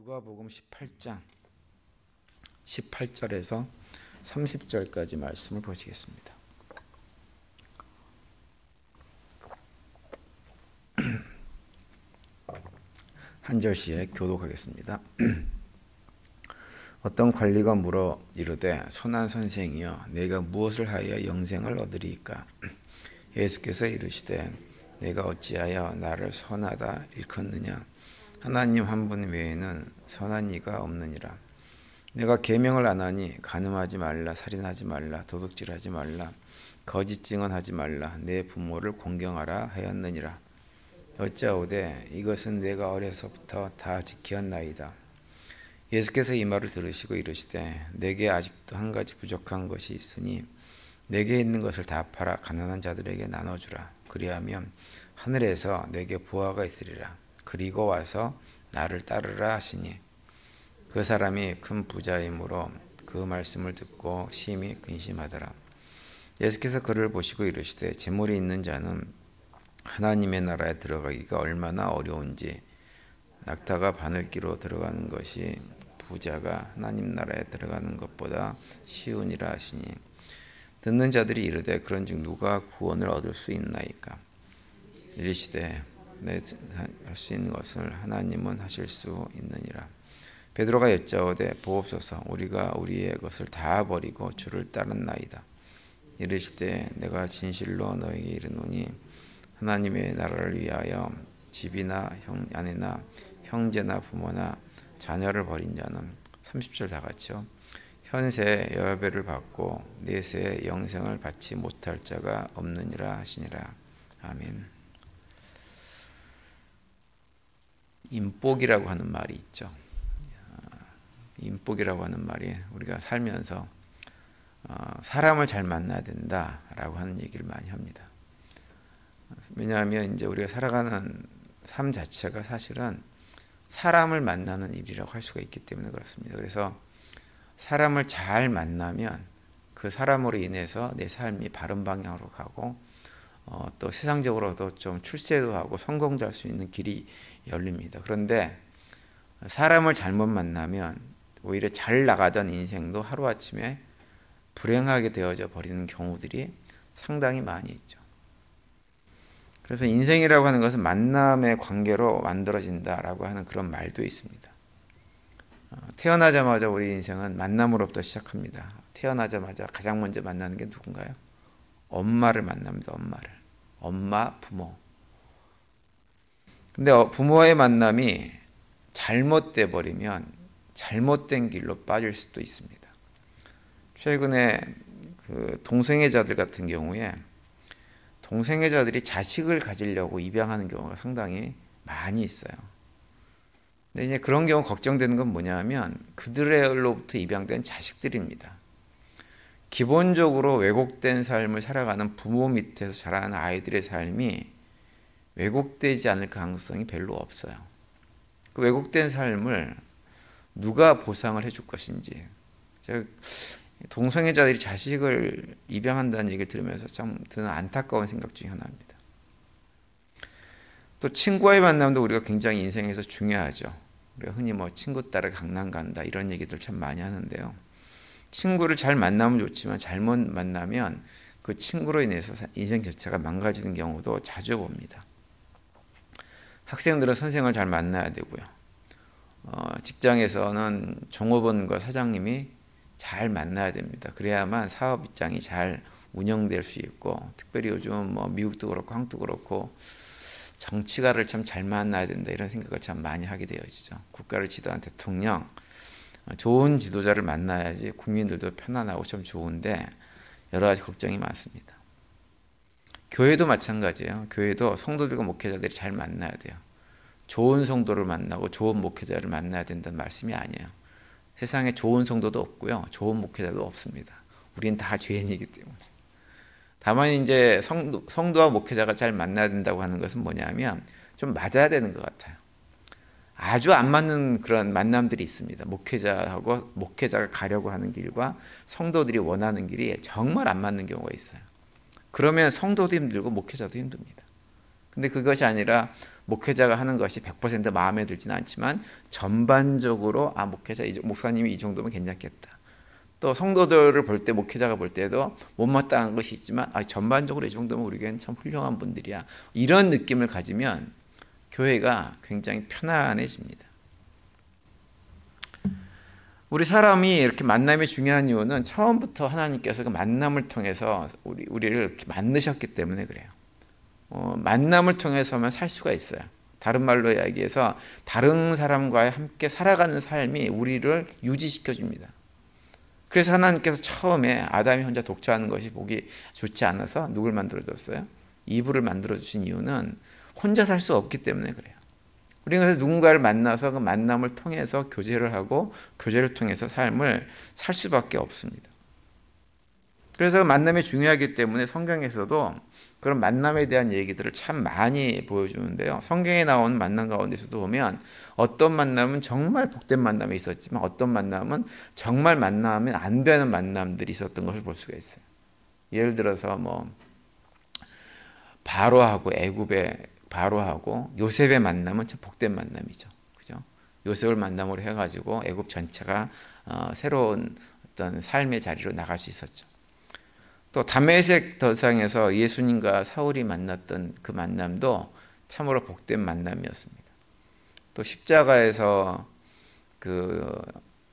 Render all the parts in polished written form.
누가복음 18장 18절에서 30절까지 말씀을 보시겠습니다. 한 절씩 교독하겠습니다. 어떤 관리가 물어 이르되 선한 선생이여 내가 무엇을 하여 영생을 얻으리이까? 예수께서 이르시되 내가 어찌하여 나를 선하다 일컫느냐? 하나님 한 분 외에는 선한 이가 없느니라. 내가 계명을 안 하니 간음하지 말라, 살인하지 말라, 도둑질하지 말라, 거짓 증언하지 말라, 내 부모를 공경하라 하였느니라. 어찌하오되 이것은 내가 어려서부터 다 지켰나이다. 예수께서 이 말을 들으시고 이르시되 내게 아직도 한 가지 부족한 것이 있으니 내게 있는 것을 다 팔아 가난한 자들에게 나눠주라. 그리하면 하늘에서 내게 보화가 있으리라. 그리고 와서 나를 따르라 하시니 그 사람이 큰 부자이므로 그 말씀을 듣고 심히 근심하더라. 예수께서 그를 보시고 이르시되 재물이 있는 자는 하나님의 나라에 들어가기가 얼마나 어려운지 낙타가 바늘기로 들어가는 것이 부자가 하나님 나라에 들어가는 것보다 쉬우니라 하시니 듣는 자들이 이르되 그런즉 누가 구원을 얻을 수 있나이까? 이르시되 내 할 수 있는 것을 하나님은 하실 수 있느니라. 베드로가 여짜오되 보옵소서 우리가 우리의 것을 다 버리고 주를 따랐나이다. 이르시되 내가 진실로 너에게 이르노니 하나님의 나라를 위하여 집이나 아내나 형제나 부모나 자녀를 버린 자는 30절 다 같이요. 현세 여배를 받고 내세 영생을 받지 못할 자가 없느니라 하시니라. 아멘. 인복이라고 하는 말이 있죠. 인복이라고 하는 말이 우리가 살면서 사람을 잘 만나야 된다라고 하는 얘기를 많이 합니다. 왜냐하면 이제 우리가 살아가는 삶 자체가 사실은 사람을 만나는 일이라고 할 수가 있기 때문에 그렇습니다. 그래서 사람을 잘 만나면 그 사람으로 인해서 내 삶이 바른 방향으로 가고 또 세상적으로도 좀 출세도 하고 성공도 할 수 있는 길이 열립니다. 그런데 사람을 잘못 만나면 오히려 잘 나가던 인생도 하루아침에 불행하게 되어져 버리는 경우들이 상당히 많이 있죠. 그래서 인생이라고 하는 것은 만남의 관계로 만들어진다라고 하는 그런 말도 있습니다. 태어나자마자 우리 인생은 만남으로부터 시작합니다. 태어나자마자 가장 먼저 만나는 게 누군가요? 엄마를 만납니다. 엄마를. 엄마, 부모. 근데 부모의 만남이 잘못돼 버리면 잘못된 길로 빠질 수도 있습니다. 최근에 그 동성애자들 같은 경우에 동성애자들이 자식을 가지려고 입양하는 경우가 상당히 많이 있어요. 근데 이제 그런 경우 걱정되는 건 뭐냐면 그들로부터 입양된 자식들입니다. 기본적으로 왜곡된 삶을 살아가는 부모 밑에서 자라는 아이들의 삶이 왜곡되지 않을 가능성이 별로 없어요. 그 왜곡된 삶을 누가 보상을 해줄 것인지. 제가 동성애자들이 자식을 입양한다는 얘기를 들으면서 참 드는 안타까운 생각 중에 하나입니다. 또 친구와의 만남도 우리가 굉장히 인생에서 중요하죠. 우리가 흔히 뭐 친구 따라 강남 간다 이런 얘기들 참 많이 하는데요. 친구를 잘 만나면 좋지만 잘못 만나면 그 친구로 인해서 인생 자체가 망가지는 경우도 자주 봅니다. 학생들은 선생을 잘 만나야 되고요. 직장에서는 종업원과 사장님이 잘 만나야 됩니다. 그래야만 사업 입장이 잘 운영될 수 있고, 특별히 요즘 뭐 미국도 그렇고 한국도 그렇고 정치가를 참 잘 만나야 된다 이런 생각을 참 많이 하게 되어지죠. 국가를 지도한 대통령, 좋은 지도자를 만나야지 국민들도 편안하고 참 좋은데 여러 가지 걱정이 많습니다. 교회도 마찬가지예요. 교회도 성도들과 목회자들이 잘 만나야 돼요. 좋은 성도를 만나고 좋은 목회자를 만나야 된다는 말씀이 아니에요. 세상에 좋은 성도도 없고요. 좋은 목회자도 없습니다. 우리는 다 죄인이기 때문에. 다만 이제 성도와 목회자가 잘 만나야 된다고 하는 것은 뭐냐면 좀 맞아야 되는 것 같아요. 아주 안 맞는 그런 만남들이 있습니다. 목회자가 가려고 하는 길과 성도들이 원하는 길이 정말 안 맞는 경우가 있어요. 그러면 성도도 힘들고 목회자도 힘듭니다. 근데 그것이 아니라 목회자가 하는 것이 100% 마음에 들지는 않지만 전반적으로 목사님이 이 정도면 괜찮겠다. 또 성도들을 볼 때, 목회자가 볼 때도 못마땅한 것이 있지만 전반적으로 이 정도면 우리 교회는 참 훌륭한 분들이야. 이런 느낌을 가지면 교회가 굉장히 편안해집니다. 우리 사람이 이렇게 만남이 중요한 이유는 처음부터 하나님께서 그 만남을 통해서 우리를 이렇게 만드셨기 때문에 그래요. 만남을 통해서만 살 수가 있어요. 다른 말로 이야기해서 다른 사람과 함께 살아가는 삶이 우리를 유지시켜 줍니다. 그래서 하나님께서 처음에 아담이 혼자 독처하는 것이 보기 좋지 않아서 누굴 만들어줬어요? 이브를 만들어주신 이유는 혼자 살 수 없기 때문에 그래요. 우리는 그래서 누군가를 만나서 그 만남을 통해서 교제를 하고 교제를 통해서 삶을 살 수밖에 없습니다. 그래서 만남이 중요하기 때문에 성경에서도 그런 만남에 대한 얘기들을 참 많이 보여주는데요. 성경에 나온 만남 가운데서도 보면 어떤 만남은 정말 복된 만남이 있었지만 어떤 만남은 정말 만나면 안 되는 만남들이 있었던 것을 볼 수가 있어요. 예를 들어서 바로하고 애굽의 바로하고 요셉의 만남은 참 복된 만남이죠. 그죠? 요셉을 만남으로 해가지고 애굽 전체가 새로운 어떤 삶의 자리로 나갈 수 있었죠. 또 다메섹 더상에서 예수님과 사울이 만났던 그 만남도 참으로 복된 만남이었습니다. 또 십자가에서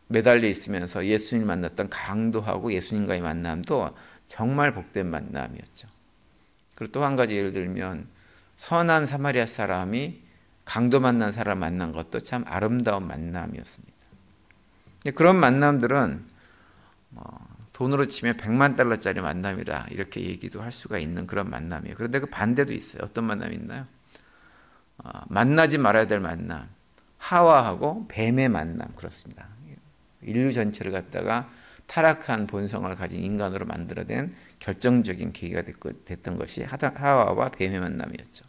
매달려 있으면서 예수님 만났던 강도하고 예수님과의 만남도 정말 복된 만남이었죠. 그리고 또 한 가지 예를 들면 선한 사마리아 사람이 강도 만난 사람 만난 것도 참 아름다운 만남이었습니다. 그런 만남들은 돈으로 치면 100만 달러짜리 만남이다 이렇게 얘기도 할 수가 있는 그런 만남이에요. 그런데 그 반대도 있어요. 어떤 만남이 있나요? 만나지 말아야 될 만남, 하와하고 뱀의 만남. 그렇습니다. 인류 전체를 갖다가 타락한 본성을 가진 인간으로 만들어낸 결정적인 계기가 됐던 것이 하와와 뱀의 만남이었죠.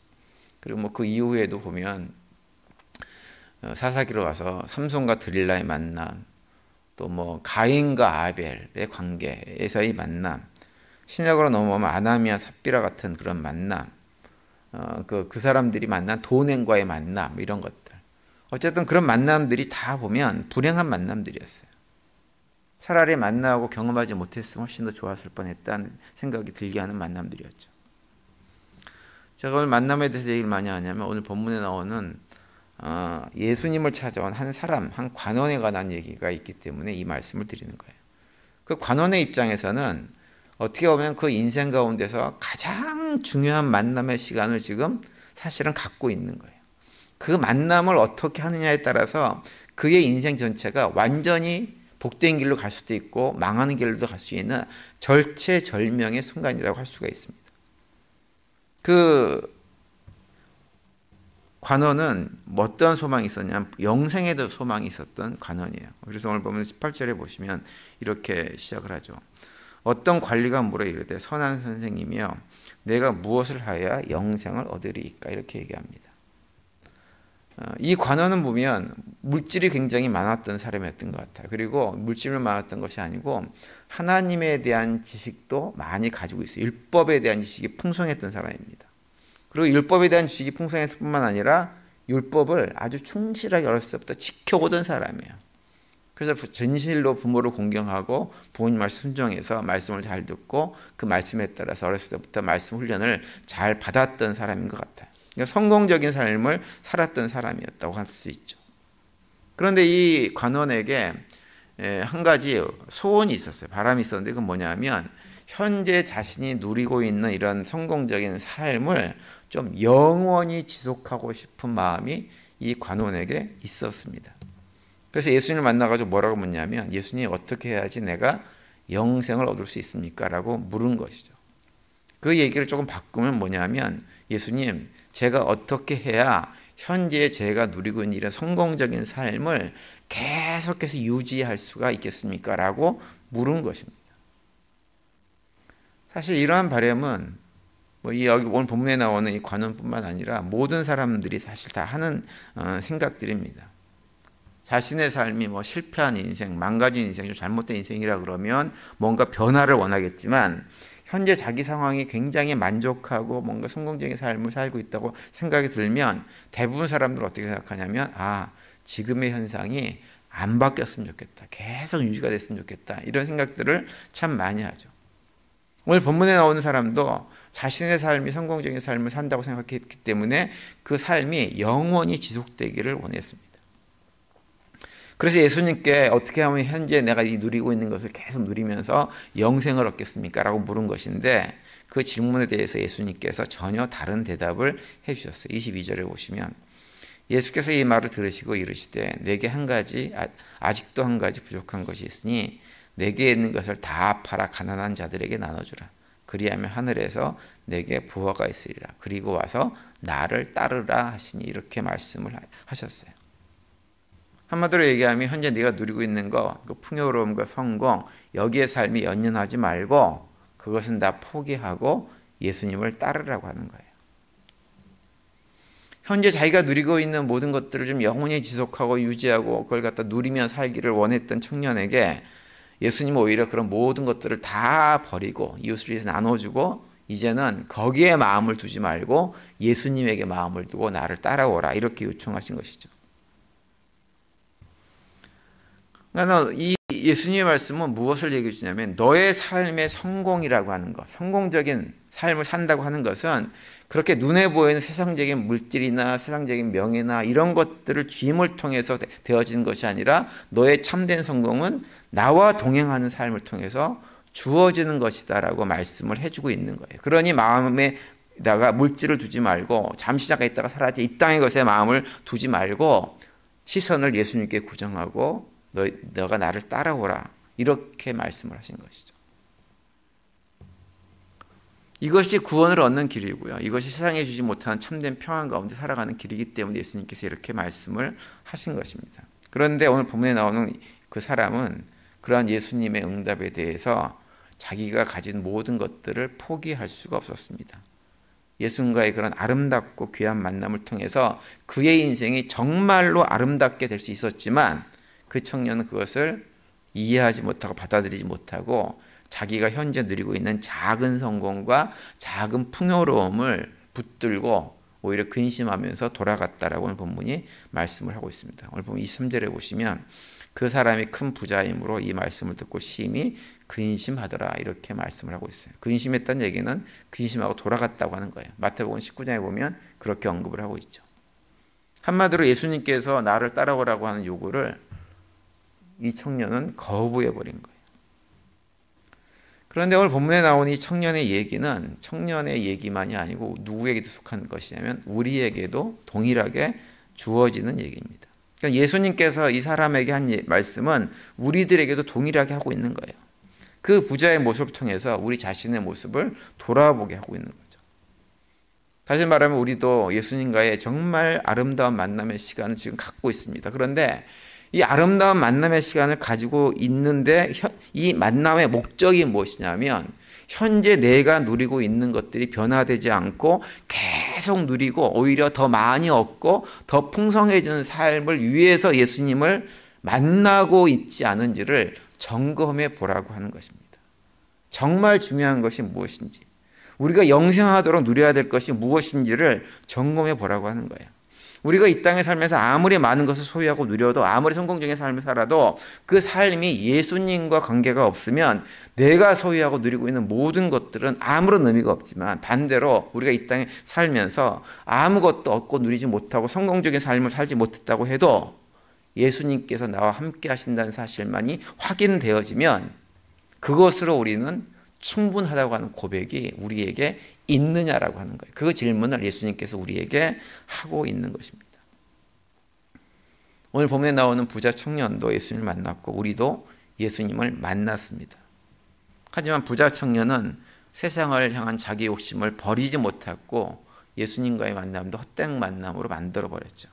그리고 그 이후에도 보면 사사기로 와서 삼손과 드릴라의 만남, 또 가인과 아벨의 관계에서의 만남, 신약으로 넘어오면 아나미와 삽비라 같은 그런 만남, 그 사람들이 만난 도냉과의 만남, 이런 것들. 어쨌든 그런 만남들이 다 보면 불행한 만남들이었어요. 차라리 만나고 경험하지 못했으면 훨씬 더 좋았을 뻔했다는 생각이 들게 하는 만남들이었죠. 제가 오늘 만남에 대해서 얘기를 많이 하냐면 오늘 본문에 나오는 예수님을 찾아온 한 사람, 한 관원에 관한 얘기가 있기 때문에 이 말씀을 드리는 거예요. 그 관원의 입장에서는 어떻게 보면 그 인생 가운데서 가장 중요한 만남의 시간을 지금 사실은 갖고 있는 거예요. 그 만남을 어떻게 하느냐에 따라서 그의 인생 전체가 완전히 복된 길로 갈 수도 있고 망하는 길로도 갈 수 있는 절체절명의 순간이라고 할 수가 있습니다. 그 관원은 어떤 소망이 있었냐면 영생에도 소망이 있었던 관원이에요. 그래서 오늘 보면 18절에 보시면 이렇게 시작을 하죠. 어떤 관리가 물어 이르되 선한 선생님이여 내가 무엇을 하여야 영생을 얻으리이까 이렇게 얘기합니다. 이 관원은 보면 물질이 굉장히 많았던 사람이었던 것 같아요. 그리고 물질이 많았던 것이 아니고 하나님에 대한 지식도 많이 가지고 있어요. 율법에 대한 지식이 풍성했던 사람입니다. 그리고 율법에 대한 지식이 풍성했을 뿐만 아니라 율법을 아주 충실하게 어렸을 때부터 지켜오던 사람이에요. 그래서 진실로 부모를 공경하고 부모님 말씀 순종해서 말씀을 잘 듣고 그 말씀에 따라서 어렸을 때부터 말씀 훈련을 잘 받았던 사람인 것 같아요. 그러니까 성공적인 삶을 살았던 사람이었다고 할 수 있죠. 그런데 이 관원에게 한 가지 소원이 있었어요. 바람이 있었는데 그건 뭐냐면 현재 자신이 누리고 있는 이런 성공적인 삶을 좀 영원히 지속하고 싶은 마음이 이 관원에게 있었습니다. 그래서 예수님을 만나가지고 뭐라고 묻냐면 예수님 어떻게 해야지 내가 영생을 얻을 수 있습니까? 라고 물은 것이죠. 그 얘기를 조금 바꾸면 뭐냐면 예수님 제가 어떻게 해야 현재 제가 누리고 있는 이런 성공적인 삶을 계속해서 유지할 수가 있겠습니까? 라고 물은 것입니다. 사실 이러한 바람은 여기 오늘 본문에 나오는 이 관원뿐만 아니라 모든 사람들이 사실 다 하는 생각들입니다. 자신의 삶이 실패한 인생, 망가진 인생, 좀 잘못된 인생이라 그러면 뭔가 변화를 원하겠지만 현재 자기 상황이 굉장히 만족하고 뭔가 성공적인 삶을 살고 있다고 생각이 들면 대부분 사람들은 어떻게 생각하냐면 지금의 현상이 안 바뀌었으면 좋겠다. 계속 유지가 됐으면 좋겠다. 이런 생각들을 참 많이 하죠. 오늘 본문에 나오는 사람도 자신의 삶이 성공적인 삶을 산다고 생각했기 때문에 그 삶이 영원히 지속되기를 원했습니다. 그래서 예수님께 어떻게 하면 현재 내가 누리고 있는 것을 계속 누리면서 영생을 얻겠습니까? 라고 물은 것인데 그 질문에 대해서 예수님께서 전혀 다른 대답을 해주셨어요. 22절에 보시면 예수께서 이 말을 들으시고 이르시되 내게 아직도 한 가지 부족한 것이 있으니 내게 있는 것을 다 팔아 가난한 자들에게 나눠주라. 그리하면 하늘에서 내게 부화가 있으리라. 그리고 와서 나를 따르라 하시니 이렇게 말씀을 하셨어요. 한마디로 얘기하면 현재 네가 누리고 있는 거, 그 풍요로움과 성공, 여기에 삶이 연연하지 말고 그것은 다 포기하고 예수님을 따르라고 하는 거예요. 현재 자기가 누리고 있는 모든 것들을 좀 영원히 지속하고 유지하고 그걸 갖다 누리며 살기를 원했던 청년에게 예수님은 오히려 그런 모든 것들을 다 버리고 이웃을 위해서 나눠주고 이제는 거기에 마음을 두지 말고 예수님에게 마음을 두고 나를 따라오라 이렇게 요청하신 것이죠. 그러니까 이 예수님의 말씀은 무엇을 얘기해 주냐면 너의 삶의 성공이라고 하는 것, 성공적인 삶을 산다고 하는 것은 그렇게 눈에 보이는 세상적인 물질이나 세상적인 명예나 이런 것들을 쉼을 통해서 되어진 것이 아니라 너의 참된 성공은 나와 동행하는 삶을 통해서 주어지는 것이다라고 말씀을 해주고 있는 거예요. 그러니 마음에다가 물질을 두지 말고 잠시 잠깐 있다가 사라져 이 땅의 것에 마음을 두지 말고 시선을 예수님께 고정하고 너가 나를 따라오라 이렇게 말씀을 하신 것이죠. 이것이 구원을 얻는 길이고요. 이것이 세상에 주지 못하는 참된 평안 가운데 살아가는 길이기 때문에 예수님께서 이렇게 말씀을 하신 것입니다. 그런데 오늘 본문에 나오는 그 사람은 그러한 예수님의 응답에 대해서 자기가 가진 모든 것들을 포기할 수가 없었습니다. 예수님과의 그런 아름답고 귀한 만남을 통해서 그의 인생이 정말로 아름답게 될 수 있었지만 그 청년은 그것을 이해하지 못하고 받아들이지 못하고 자기가 현재 누리고 있는 작은 성공과 작은 풍요로움을 붙들고 오히려 근심하면서 돌아갔다라고 오늘 본문이 말씀을 하고 있습니다. 오늘 본문 23절에 보시면 그 사람이 큰 부자이므로 이 말씀을 듣고 심히 근심하더라 이렇게 말씀을 하고 있어요. 근심했다는 얘기는 근심하고 돌아갔다고 하는 거예요. 마태복음 19장에 보면 그렇게 언급을 하고 있죠. 한마디로 예수님께서 나를 따라오라고 하는 요구를 이 청년은 거부해 버린 거예요. 그런데 오늘 본문에 나온 이 청년의 얘기는 청년의 얘기만이 아니고 누구에게도 속한 것이냐면 우리에게도 동일하게 주어지는 얘기입니다. 그러니까 예수님께서 이 사람에게 한 말씀은 우리들에게도 동일하게 하고 있는 거예요. 그 부자의 모습을 통해서 우리 자신의 모습을 돌아보게 하고 있는 거죠. 다시 말하면 우리도 예수님과의 정말 아름다운 만남의 시간을 지금 갖고 있습니다. 그런데 이 아름다운 만남의 시간을 가지고 있는데 이 만남의 목적이 무엇이냐면 현재 내가 누리고 있는 것들이 변화되지 않고 계속 누리고 오히려 더 많이 얻고 더 풍성해지는 삶을 위해서 예수님을 만나고 있지 않은지를 점검해 보라고 하는 것입니다. 정말 중요한 것이 무엇인지 우리가 영생하도록 누려야 될 것이 무엇인지를 점검해 보라고 하는 거예요. 우리가 이 땅에 살면서 아무리 많은 것을 소유하고 누려도 아무리 성공적인 삶을 살아도 그 삶이 예수님과 관계가 없으면 내가 소유하고 누리고 있는 모든 것들은 아무런 의미가 없지만 반대로 우리가 이 땅에 살면서 아무것도 얻고 누리지 못하고 성공적인 삶을 살지 못했다고 해도 예수님께서 나와 함께 하신다는 사실만이 확인되어지면 그것으로 우리는 충분하다고 하는 고백이 우리에게 있느냐라고 하는 거예요. 그 질문을 예수님께서 우리에게 하고 있는 것입니다. 오늘 본문에 나오는 부자 청년도 예수님을 만났고 우리도 예수님을 만났습니다. 하지만 부자 청년은 세상을 향한 자기 욕심을 버리지 못했고 예수님과의 만남도 헛된 만남으로 만들어버렸죠.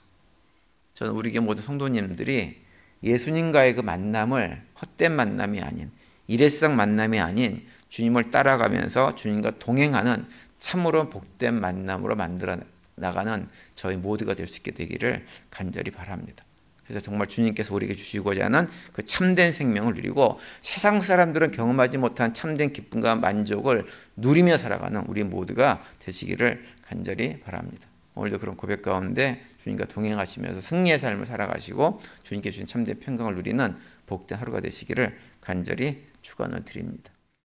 저는 우리 교회 모든 성도님들이 예수님과의 그 만남을 헛된 만남이 아닌 일회성 만남이 아닌 주님을 따라가면서 주님과 동행하는 참으로 복된 만남으로 만들어 나가는 저희 모두가 될 수 있게 되기를 간절히 바랍니다. 그래서 정말 주님께서 우리에게 주시고자 하는 그 참된 생명을 누리고 세상 사람들은 경험하지 못한 참된 기쁨과 만족을 누리며 살아가는 우리 모두가 되시기를 간절히 바랍니다. 오늘도 그런 고백 가운데 주님과 동행하시면서 승리의 삶을 살아가시고 주님께 주신 참된 평강을 누리는 복된 하루가 되시기를 간절히 축원을 드립니다.